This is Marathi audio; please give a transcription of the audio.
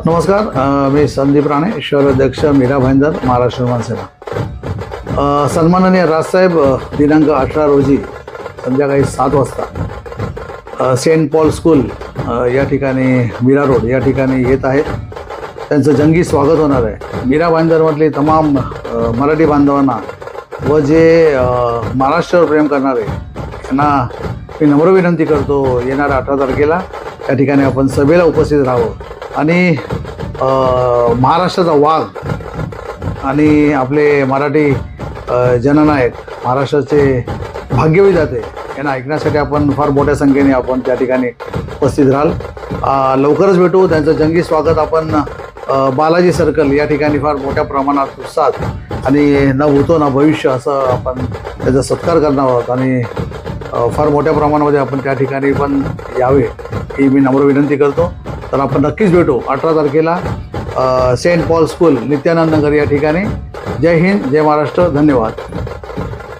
नमस्कार, मी संदीप राणे, शहराध्यक्ष मीरा भाईंदर, महाराष्ट्र युवासेना. सन्माननीय राजसाहेब दिनांक 18 रोजी संध्याकाळी 7 वाजता सेंट पॉल स्कूल या ठिकाणी मीरा रोड या ठिकाणी येत आहेत. त्यांचं जंगी स्वागत होणार आहे. मीरा भाईंदरमधले तमाम मराठी बांधवांना व जे महाराष्ट्रावर प्रेम करणारे यांना मी नम्र विनंती करतो, येणाऱ्या 18 तारखेला या ठिकाणी आपण सभेला उपस्थित राहावं आणि महाराष्ट्राचा वाघ आणि आपले मराठी जननायक, महाराष्ट्राचे भाग्यविधाते यांना ऐकण्यासाठी आपण फार मोठ्या संख्येने आपण त्या ठिकाणी उपस्थित राहाल. लवकरच भेटू. त्यांचं जंगी स्वागत आपण बालाजी सर्कल या ठिकाणी फार मोठ्या प्रमाणात उत्साहात आणि न भूतो न भविष्य असं आपण त्याचा सत्कार करणार आहोत आणि फार मोठ्या प्रमाणामध्ये आपण त्या ठिकाणी पण यावे ही मी नम्र विनंती करतो. तर आपण नक्कीच भेटू 18 तारखेला सेंट पॉल स्कूल, नित्यानंद नगर या ठिकाणी. जय हिंद, जय महाराष्ट्र. धन्यवाद.